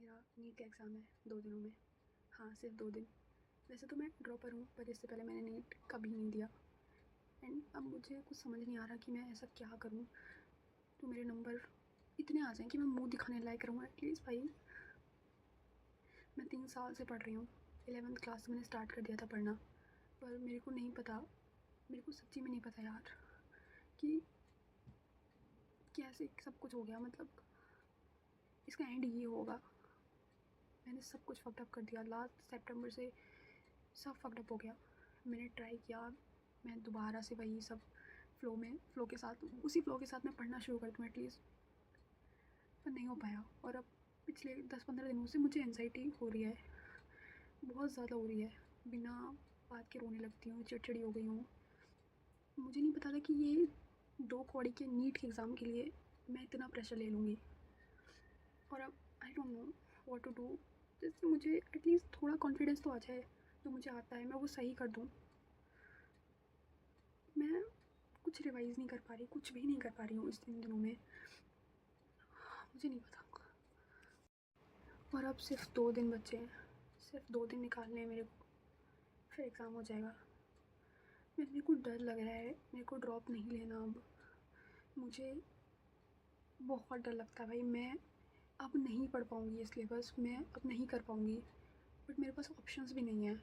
मेरा नीट का एग्ज़ाम है 2 दिनों में। हाँ, सिर्फ 2 दिन। वैसे तो मैं ड्रॉपर हूँ, पर इससे पहले मैंने नीट कभी नहीं दिया। एंड अब मुझे कुछ समझ नहीं आ रहा कि मैं ऐसा क्या करूँ तो मेरे नंबर इतने आ जाएँ कि मैं मुँह दिखाने लायक रहूँ एटलीस्ट भाई। मैं 3 साल से पढ़ रही हूँ। 11th क्लास से मैंने स्टार्ट कर दिया था पढ़ना, पर मेरे को नहीं पता, मेरे को सच्ची में नहीं पता यार कि कैसे सब कुछ हो गया। मतलब इसका एंड ये होगा। मैंने सब कुछ फक्ड अप कर दिया। लास्ट सितंबर से सब फक्ड अप हो गया। मैंने ट्राई किया, मैं दोबारा से वही सब फ्लो के साथ मैं पढ़ना शुरू कर दूँ एटलीस्ट, पर नहीं हो पाया। और अब पिछले 10-15 दिनों से मुझे एंजाइटी हो रही है, बहुत ज़्यादा हो रही है। बिना बात के रोने लगती हूँ, चिड़चिड़ी हो गई हूँ। मुझे नहीं पता था कि ये 2 कौड़ी के नीट के एग्ज़ाम के लिए मैं इतना प्रेशर ले लूँगी। और अब I don't know what to do, जिससे मुझे एटलीस्ट थोड़ा कॉन्फिडेंस तो आ जाए। जो मुझे आता है मैं वो सही कर दूँ। मैं कुछ रिवाइज़ नहीं कर पा रही, कुछ भी नहीं कर पा रही हूँ इस 3 दिनों में। मुझे नहीं पता। और अब सिर्फ 2 दिन बचे हैं, सिर्फ 2 दिन निकालने हैं मेरे को, फिर एग्ज़ाम हो जाएगा। मेरे को डर लग रहा है, मेरे को ड्रॉप नहीं लेना अब। मुझे बहुत डर लगता है भाई, मैं अब नहीं पढ़ पाऊँगी ये सिलेबस, मैं अब नहीं कर पाऊँगी। बट मेरे पास ऑप्शंस भी नहीं हैं।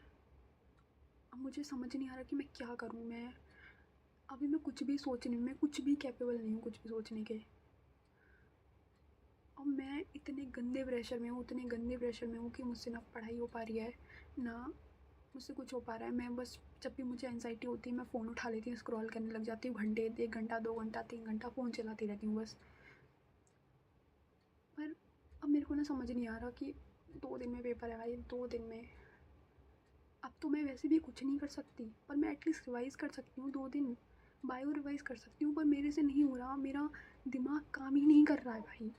अब मुझे समझ नहीं आ रहा कि मैं क्या करूँ। अभी मैं कुछ भी सोचने में, कुछ भी कैपेबल नहीं हूँ कुछ भी सोचने के। और मैं इतने गंदे प्रेशर में हूँ कि मुझसे ना पढ़ाई हो पा रही है, ना मुझसे कुछ हो पा रहा है। मैं बस जब भी मुझे एंजाइटी होती है मैं फ़ोन उठा लेती हूँ, स्क्रॉल करने लग जाती हूँ घंटे, 1 घंटा 2 घंटा 3 घंटा फ़ोन चलाती रहती हूँ बस। पर अब मेरे को ना समझ नहीं आ रहा कि 2 दिन में पेपर है भाई, 2 दिन में। अब तो मैं वैसे भी कुछ नहीं कर सकती, पर मैं एटलीस्ट रिवाइज़ कर सकती हूँ 2 दिन। बायो रिवाइज़ कर सकती हूँ, पर मेरे से नहीं हो रहा। मेरा दिमाग काम ही नहीं कर रहा है भाई।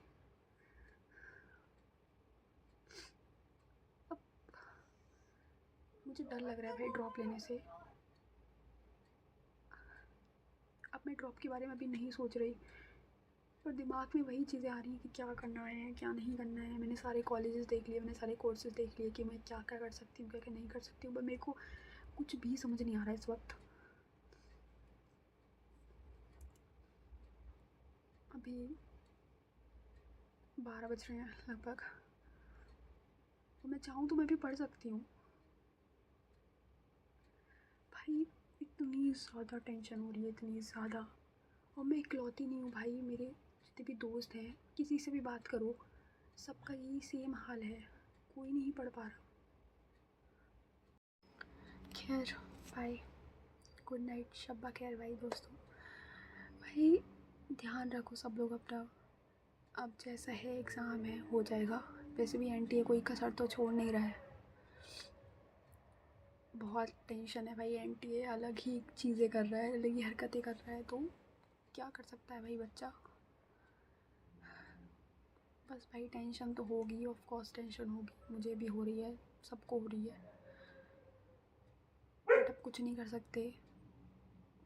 अब मुझे डर लग रहा है भाई ड्रॉप लेने से। अब मैं ड्रॉप के बारे में अभी नहीं सोच रही, पर दिमाग में वही चीज़ें आ रही हैं कि क्या करना है, क्या नहीं करना है। मैंने सारे कॉलेजेस देख लिए, मैंने सारे कोर्सेज़ देख लिए कि मैं क्या-क्या कर सकती हूँ, क्या-क्या नहीं कर सकती हूँ, पर मेरे को कुछ भी समझ नहीं आ रहा है इस वक़्त। अभी 12 बज रहे हैं लगभग, और मैं चाहूँ तो मैं भी पढ़ सकती हूँ। भाई इतनी ज़्यादा टेंशन हो रही है, इतनी ज़्यादा। और मैं इकलौती नहीं हूँ भाई, मेरे जितने भी दोस्त हैं, किसी से भी बात करो, सबका यही सेम हाल है, कोई नहीं पढ़ पा रहा। खैर बाय, गुड नाइट, शब्बा खैर भाई दोस्तों। भाई ध्यान रखो सब लोग अपना। अब जैसा है एग्ज़ाम है, हो जाएगा। वैसे भी एनटीए कोई कसर तो छोड़ नहीं रहा है। बहुत टेंशन है भाई, एनटीए अलग ही चीज़ें कर रहा है, अलग ही हरकतें कर रहा है, तो क्या कर सकता है भाई बच्चा। बस भाई टेंशन तो होगी, ऑफ कोर्स टेंशन होगी, मुझे भी हो रही है, सबको हो रही है। बट अब कुछ नहीं कर सकते।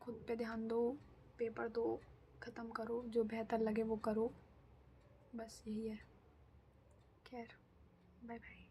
खुद पे ध्यान दो, पेपर दो, ख़त्म करो, जो बेहतर लगे वो करो, बस यही है। खैर बाय बाय।